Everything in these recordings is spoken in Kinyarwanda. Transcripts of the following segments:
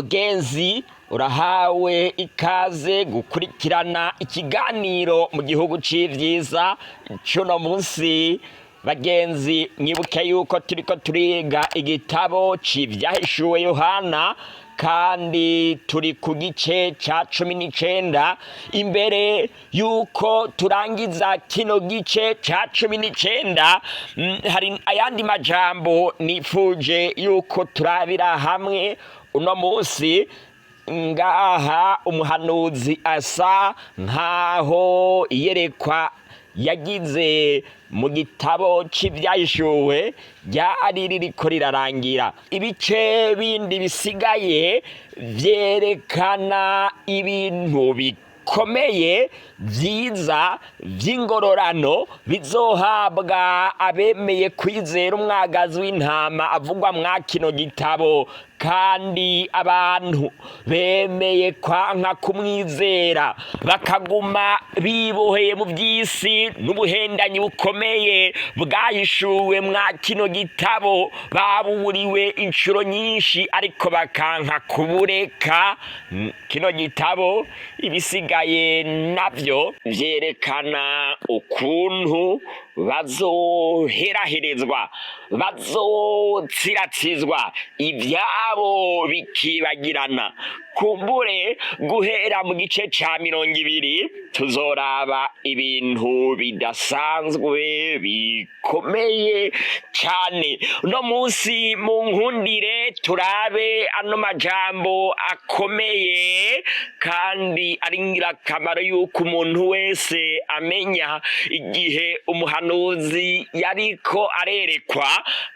mugenzi urahawe ikaze gukurikirana ikiganiro mu gihugu c'ivyiza cuno munsi. Bagenzi, mwibuke yuko turiko turiga igitabo c'ivyahishuwe Yohana, kandi turi ku gice ca 19. Imbere yuko turangiza kino gice ca 19, hari ayandi majambo nifuje yuko turabira hamwe uno munsi. Ngaha umuhanuzi asa nkaho iyerekwa yagize mu gitabo c'ivyahishuwe ryari ririko rirarangira. Ibice bindi bisigaye vyerekana ibintu bikomeye vyiza vy'ingororano bizohabwa abemeye kwizera umwagazi w'intama avugwa mwa kino gitabo, kandi abantu bemeye kwanka kumwizera bakaguma biboheye mu vy'isi n'ubuhendanyi bukomeye bwahishuwe mwa kino gitabo, baburiwe incuro nyinshi ariko bakanka kubureka. Kino gitabo ibisigaye navyo vyerekana ukuntu bazoheraherezwa, bazotsiratsizwa, ivyabo bikibagirana. Kumbure guhera mu gice ca 20 tuzoraba ibintu bidasanzwe bikomeye cane. Uno munsi mu nkundire turabe ano majambo akomeye kandi ari ngirakamaro yuko umuntu wese amenya igihe umuhanuzi yariko arerekwa,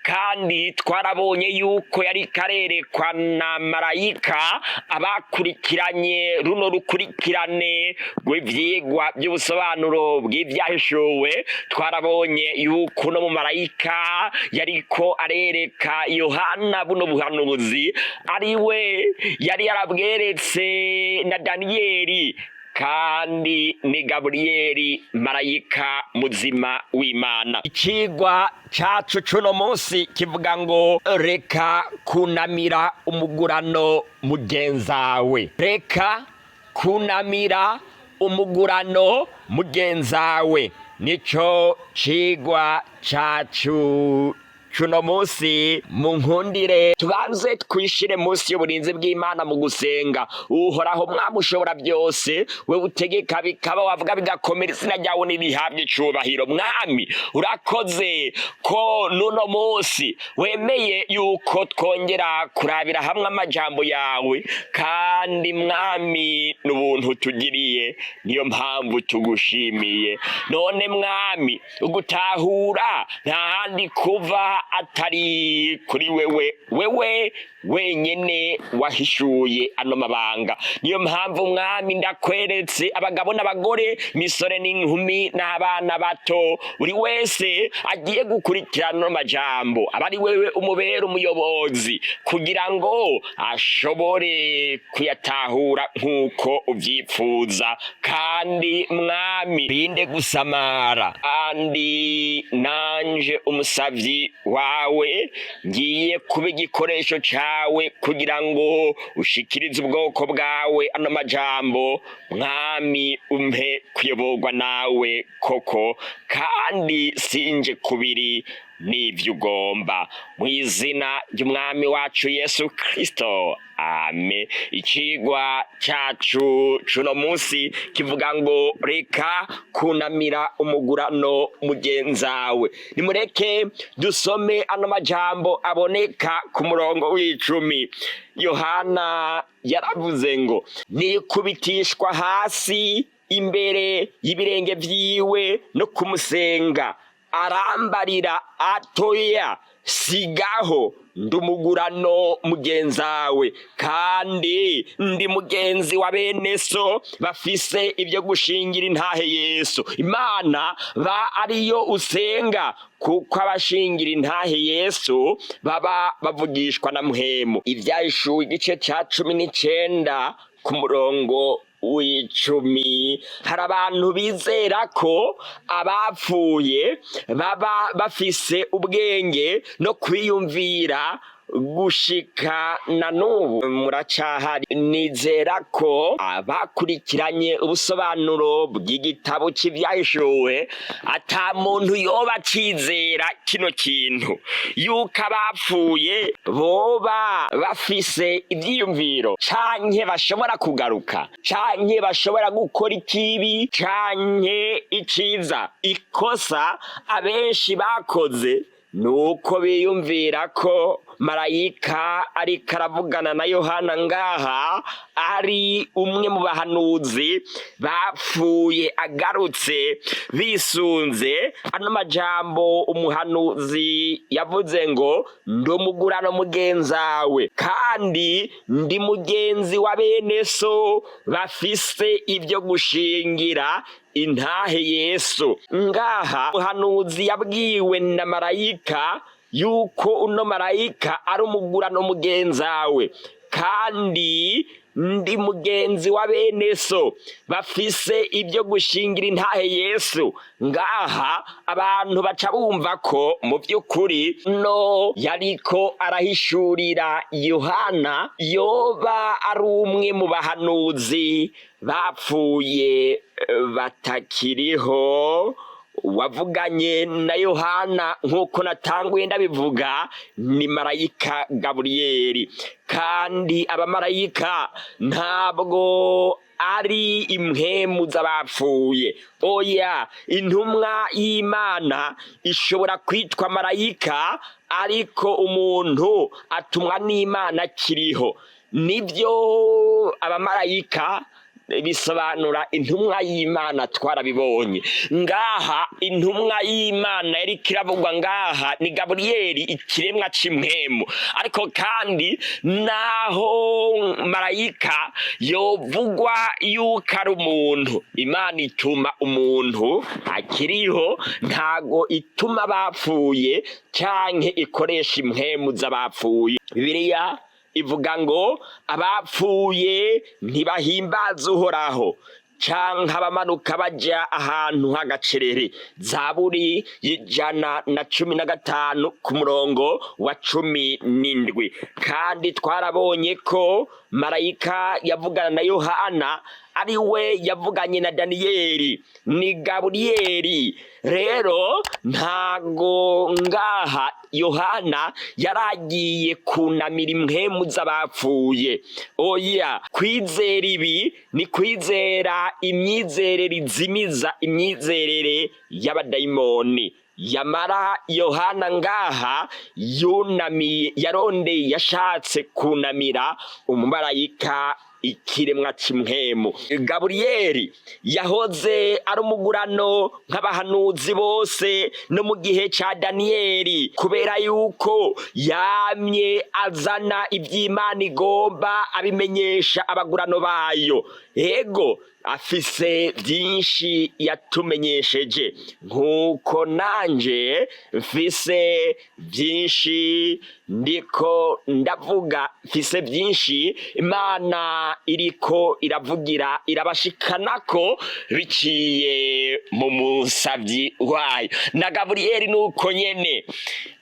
kandi twarabonye yuko yariko arerekwa na marayika. Abakurikiranye runo rukurikirane rw'ivyigwa by'ubusobanuro bw'ivyahishuwe, twarabonye yuko no mu marayika yariko arereka Yohana buno buhanuzi ari we yari yarabweretse na Daniyeli, kandi ni Gaburiyeli marayika muzima w'Imana. Icigwa cacu cuno munsi kivuga ngo reka kunamira umugurano mugenzawe. Reka kunamira umugurano mugenzawe nico cigwa cacu cuno munsi. Mu nkundire tubanze twishire munsi y'uburinzi bw'Imana mu gusenga. Uhoraho Mwami ushobora byose, we utegeka bikaba, wavuga bigakomera, izina ryawe nirihabwe icubahiro. Mwami urakoze ko nuno munsi wemeye yuko twongera kurabira hamwe amajambo yawe, kandi Mwami n'ubuntu tugiriye, niyo mpamvu tugushimiye. None Mwami ugutahura nta handi kuva atari kuri wewe wenyene wahishuye ano mabanga. Niyo mpamvu Mwami ndakweretse abagabo n'abagore, misore n'inkumi n'abana bato, buri wese agiye gukurikirana ano majambo, abari wewe umubera umuyobozi kugira ngo ashobore kuyatahura nk'uko uvyipfuza. Kandi Mwami rinde gusamara, kandi nanje umusavyi wawe ngiye kuba igikoresho cawe kugira ngo ushikirize ubwoko bwawe ano majambo. Mwami umpe kuyoborwa nawe koko, kandi sinje kubiri n'ivyo ugomba, mu izina ry'umwami wacu Yesu Kristo, amen. Icigwa cacu cuno munsi kivuga ngo reka kunamira umugurano mugenzawe. Nimureke dusome ano majambo aboneka ku murongo w'10. Yohana yaravuze ngo nikubitishwa hasi imbere y'ibirenge vyiwe no kumusenga, arambarira atoya, sigaho ndumugurano mugenzawe, kandi ndi mugenzi wa bene so bafise ibyo gushingira intahe Yesu. Imana ba ariyo usenga, kuko abashingira intahe Yesu baba bavugishwa na Muhemu. Ivyahishuwe igice ca 19 ku murongo w'10. Hari abantu bizera ko abapfuye baba bafise ubwenge no kwiyumvira gushika na n'ubu muracahari. Nizera ko abakurikiranye ubusobanuro bw'igitabo c'Ivyahishuwe ata muntu yoba acizera kino kintu yuko abapfuye boba bafise ivyiyumviro canke bashobora kugaruka canke bashobora gukora ikibi canke iciza. Ikosa abenshi bakoze nuko biyumvira ko marayika ariko aravugana na Yohana ngaha ari umwe mu bahanuzi bapfuye agarutse bisunze ano majambo umuhanuzi yavuze ngo ndi umugurano mugenzawe kandi ndi mugenzi wa bene so bafise ibyo gushingira intahe Yesu. Ngaha umuhanuzi yabwiwe na marayika yuko uno marayika ari umugurano mugenzawe kandi ndi mugenzi wa bene so bafise ibyo gushingira intahe Yesu. Ngaha abantu baca bumva ko mu by'ukuri no yariko arahishurira Yohana yoba ari umwe mu bahanuzi bapfuye batakiriho. Wavuganye na Yohana nk'uko natanguye ndabivuga ni marayika Gaburiyeli, kandi abamarayika ntabwo ari impwemu z'abapfuye. Oya, intumwa y'Imana ishobora kwitwa marayika ariko umuntu atumwa n'Imana akiriho. Nibyo abamarayika bisobanura intumwa y'Imana twarabibonye. Ngaha intumwa y'Imana yari kiravugwa ngaha ni Gaburiyeli, ikiremwa c'imwemu. Ariko kandi naho marayika yovugwa yuko ari umuntu, Imana ituma umuntu akiriho, ntago ituma bapfuye canke ikoresha impwemu z'abapfuye. Bibiliya ivuga ngo abapfuye ntibahimbaza Uhoraho canke abamanuka baja ahantu h'agacerere. Zaburi y'Ijana na 15 ku murongo wa 17. Kandi twarabonye ko marayika yavugana na Yohana ari we yavuganye na Daniyeli, ni Gaburiyeli. Rero ntago ngaha Yohana yaragiye kunamira impwemu z'abapfuye. Oya, kwizera ibi ni kwizera imyizerere izimiza imyizerere y'abadayimoni. Yamara Yohana ngaha yarondeye yashatse kunamira umumarayika ikiremwa c'imwemu. Gaburiyeli yahoze ari umugurano nk'abahanuzi bose no mu gihe ca Daniyeli, kubera yuko yamye azana ivy'Imana igomba abimenyesha abagurano bayo. Ego afise vyinshi yatumenyesheje, nkuko nanje mfise vyinshi ndiko ndavuga, mfise vyinshi Imana iriko iravugira irabashikanako biciye mu musavyi wayo. Na Gaburiyeli nuko nyene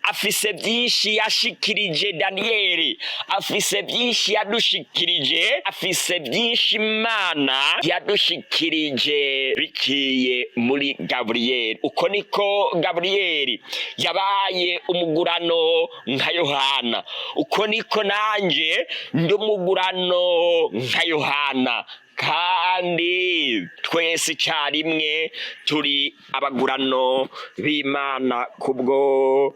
afise vyinshi yashikirije Daniyeli, afise vyinshi yadushikirije, afise vyinshi Imana yadushikirije biciye muri Gaburiyeli. Uko niko Gaburiyeli yabaye umugurano nka Yohana, uko niko nanje ndi umugurano nka Yohana, kandi twese icarimwe turi abagurano b'Imana kubwo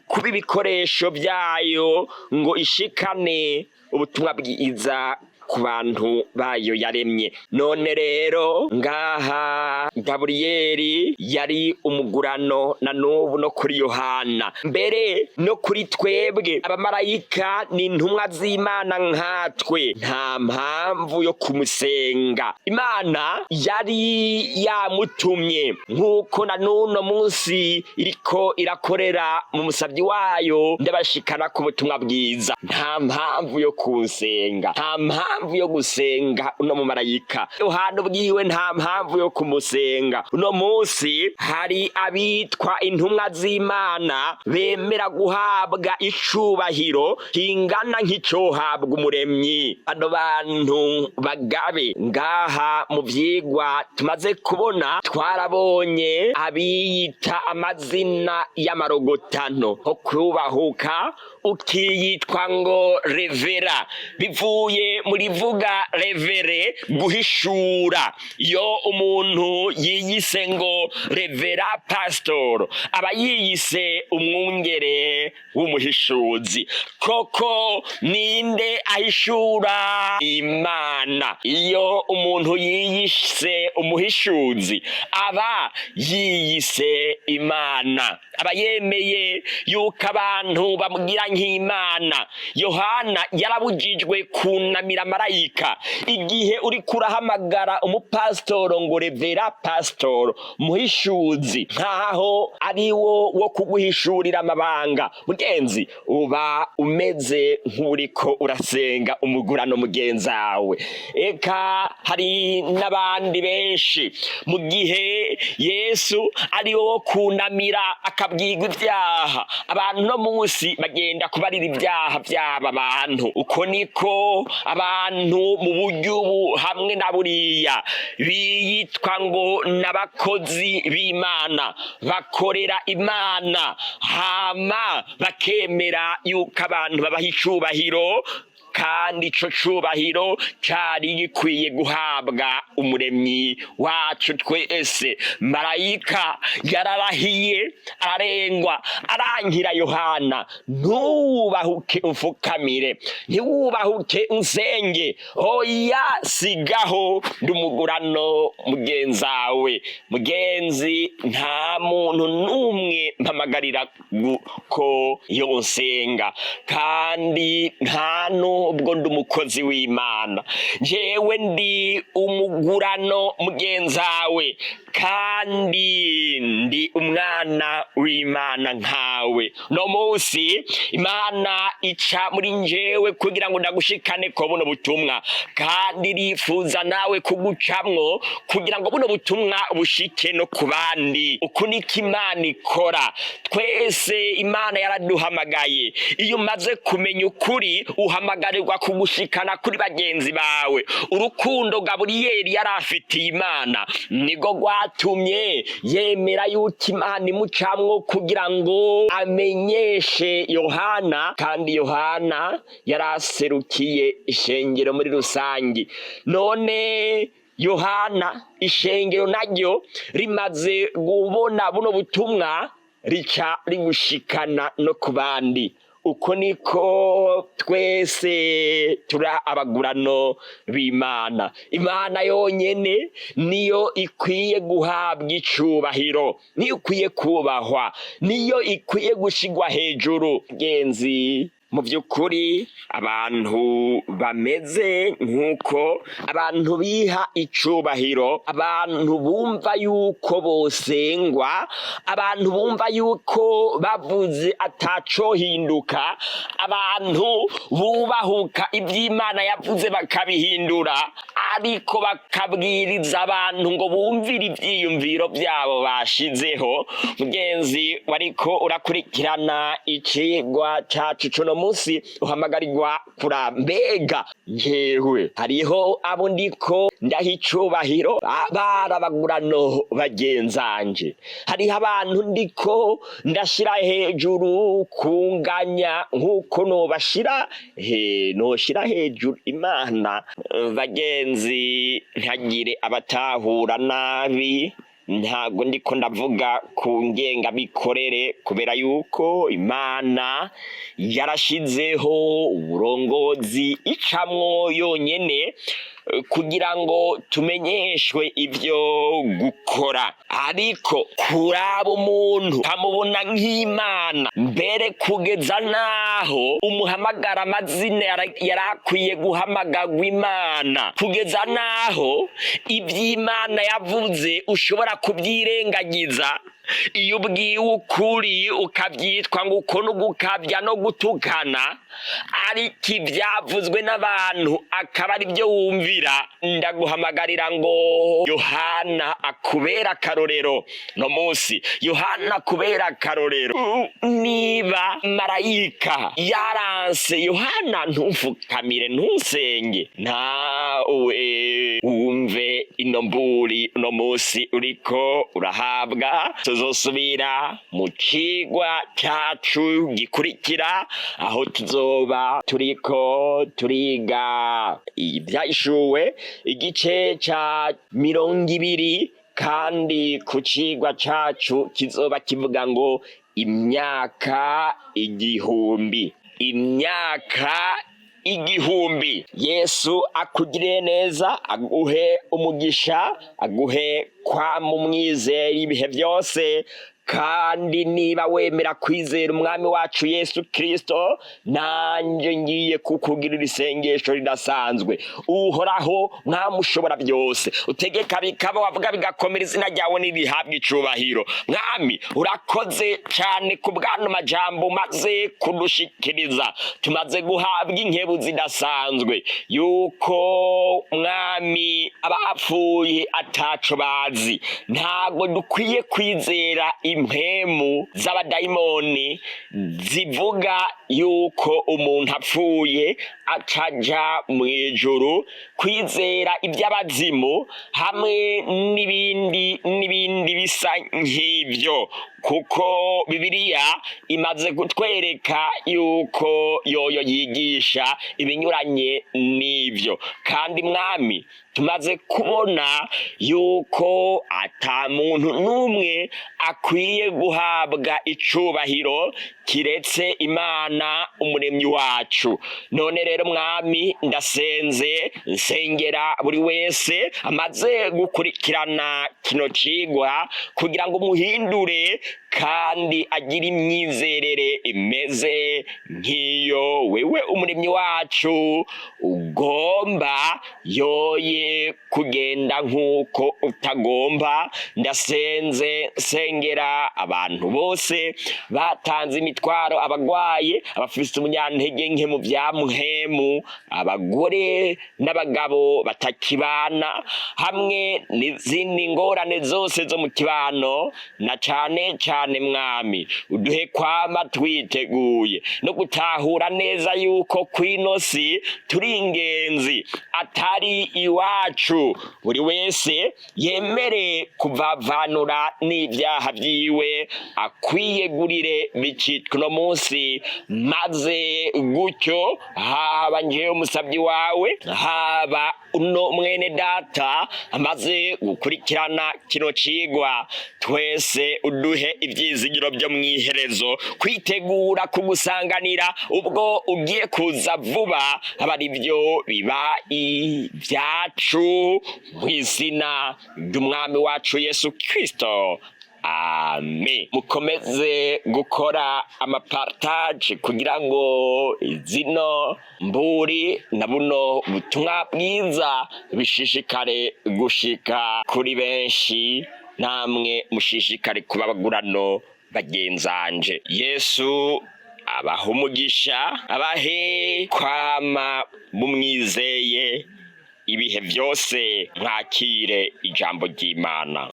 kuba ibikoresho byayo ngo ishikane ubutumwa bwiza ku bantu bayo yaremye. None rero ngaha Gaburiyeli yari umugurano na n'ubu no kuri Yohana, mbere no kuri twebwe abamarayika ni intumwa z'Imana nkatwe. Nta mpamvu yo kumusenga, Imana yari yamutumye nk'uko na n'uno munsi iriko irakorera mu musavyi wayo ndabashikana ku butumwa bwiza. Nta mpamvu yo kunsenga, nta mpamvu mpamvu yo gusenga uno mumarayika. Yohana ubwiwe nta mpamvu yo kumusenga. Uno munsi hari abitwa intumwa z'Imana bemera guhabwa icubahiro kingana nk'icohabwa umuremyi. Bano bantu bagabe ngaha mu vyigwa tumaze kubona, twarabonye abiyita amazina y'amarogotano nko kubahuka ukiyitwa ngo revera, bivuye muri vuga revere guhishura. Iyo umuntu yiyise ngo revera pastor aba yiyise umwungere w'umuhishuzi. Koko ninde ahishura? Imana. Iyo umuntu yiyise umuhishuzi aba yiyise Imana, aba yemeye yuko abantu bamugira nk'Imana. Yohana yarabujijwe kunamira marayika. Igihe uri kurahamagara umupasitoro ngo revera pasitoro, muhishuzi, nkaho ari wo kuguhishurira amabanga, mugenzi, uba umeze nk'uriko urasenga umugurano mugenzawe. Eka hari n'abandi benshi, mu gihe Yesu ari wo kunamira akabwirwa ivyaha, abantu no munsi bagenda kubarira ibyaha by'aba bantu. Uko niko abantu mu buryo hamwe na buriya biyitwa ngo n'abakozi b'Imana, bakorera Imana, hama bakemera yuko abantu babaha icubahiro, kandi ico cubahiro cari gikwiye guhabwa umuremyi wacu twese. Marayika yararahiye ararengwa arankira Yohana, ntubahuke umfukamire, ntiwubahuke unsenge, oya sigaho ndumugurano mugenzawe. Mugenzi, nta muntu n'umwe mpamagarira ko iyo unsenga, kandi nta ubwo ndi umukozi w'Imana. Jewe ndi umugurano mugenzawe, kandi ndi umwana w'Imana nkawe. No munsi Imana ica muri njewe kugira ngo ndagushikane ko buno butumwa, kandi irifuza nawe kugucamwo kugira ngo buno butumwa bushike no ku bandi. Uku niko Imana ikora. Twese Imana yaraduhamagaye. Iyo umaze kumenya ukuri, uhamagarirwa kugushikana kuri bagenzi bawe. Urukundo Gaburiyeli yari afitiye Imana nigo rwatumye yemera yuko Imana imucamwo kugira ngo amenyeshe Yohana, kandi Yohana yaraserukiye ishengero muri rusangi. None Yohana ishengero naryo rimaze kubona buno butumwa, rica rigushikana no ku bandi. Uko niko twese tura abagurano b'Imana. Imana yonyene niyo ikwiye guhabwa icubahiro, niyo ikwiye kubahwa, niyo ikwiye gushigwa hejuru. Genzi, mu by'ukuri abantu bameze nk'uko abantu biha icubahiro, abantu bumva yuko bosengwa, abantu bumva yuko bavuze atacohinduka, abantu bubahuka iby'Imana yavuze bakabihindura, ariko bakabwiriza abantu ngo bumvire ivyiyumviro byabo bashizeho. Mugenzi, wariko urakurikirana icigwa cacu cuno munsi, uhamagarirwa kurambega yewe hariho abo ndiko ndaha icubahiro, barabagurano bagenzanje. Hariho abantu ndiko ndashira hejuru kunganya nk'uko nobashira noshira hejuru Imana. Bagenzi, ntagire abatahura nabi, ntago ndiko ndavuga ku ngengabikorere, kubera yuko Imana yarashizeho uburongozi icamwo yonyene kugira ngo tumenyeshwe ibyo gukora. Ariko kuraba umuntu kamubona nk'Imana, mbere kugeza naho umuhamagara amazina yarakwiye guhamagagwa Imana, kugeza naho iby'Imana yavuze ushobora kubyirengagiza iyo ubwiwe ukuri ukabyitwa ngo uko no gukabya no gutukana ariko ibyavuzwe n'abantu akaba ari byo wumvira, ndaguhamagarira ngo Yohana akubera akarorero no munsi. Yohana akubera akarorero. Niba marayika yaranse Yohana, ntupfukamire ntusenge, nawe wumve ino mburi no munsi uriko urahabwa. Tuzosubira mu cigwa cyacu gikurikira, aho tuzoba turiko turiga ibyahishuwe igice ca 20, kandi ku cigwa cacu kizoba kivuga ngo imyaka igihumbi. Yesu akugirire neza, aguhe umugisha, aguhe kwama umwizera ibihe byose. Kandi niba wemera kwizera umwami wacu Yesu Kristo, nanje ngiye kukugirira isengesho ridasanzwe. Uhoraho mwami ushobora byose, utegeka bikaba, wavuga bigakomera, izina ryawe nirihabwa icubahiro. Mwami urakoze cyane ku bwano majambo maze kudushikiriza, tumaze guhabwa inkebu zidasanzwe yuko mwami abapfuye ataco bazi. Ntago dukwiye kwizera impemu z'abadayimoni zivuga yuko umuntu apfuye acaja mu ijuru, kwizera iby'abazimu hamwe n'ibindi bisa nk'ibyo, kuko Bibiliya imaze kutwereka yuko yoyo yigisha ibinyuranye n'ibyo. Kandi mwami tumaze kubona yuko ata muntu n'umwe akwiye guhabwa icubahiro kiretse Imana umuremyi wacu. None rero mwami ndasenze, nsengera buri wese amaze gukurikirana kino cigwa, kugira ngo muhindure kandi agira imyizerere imeze nk'iyo wewe umuremyi wacu ugomba, yoye kugenda nk'uko utagomba. Ndasenze nsengera abantu bose batanze imitwaro, abagwaye, abafise umunyantege nke mu bya muhemu, abagore n'abagabo batakibana, hamwe n'izindi ngorane zose zo mu kibano. Na cane mwami uduhe kwama twiteguye no gutahura neza yuko kwino si turi ingenzi atari iwacu. Buri wese yemere kuvavanura n'ibyaha byiwe, akwiyegurire bicitwa no munsi, maze gutyo haba njewe umusabyi wawe, haba uno mwene data amaze gukurikirana kino cigwa, twese uduhe ibyizigiro byo mwiherezo, kwitegura kugusanganira ubwo ugiye kuza vuba, abari byo biba ibyacu mu izina ry'umwami wacu Yesu Kristo. Amen. Mukomeze gukora amapartage kugira ngo zino mburi na buno butumwa bwiza bishishikare gushika kuri benshi, namwe mushishikare kubabagurano bagenzanje. Yesu abaha umugisha, abahe kwama mumwizeye ibihe byose. Mwakire ijambo ry'Imana.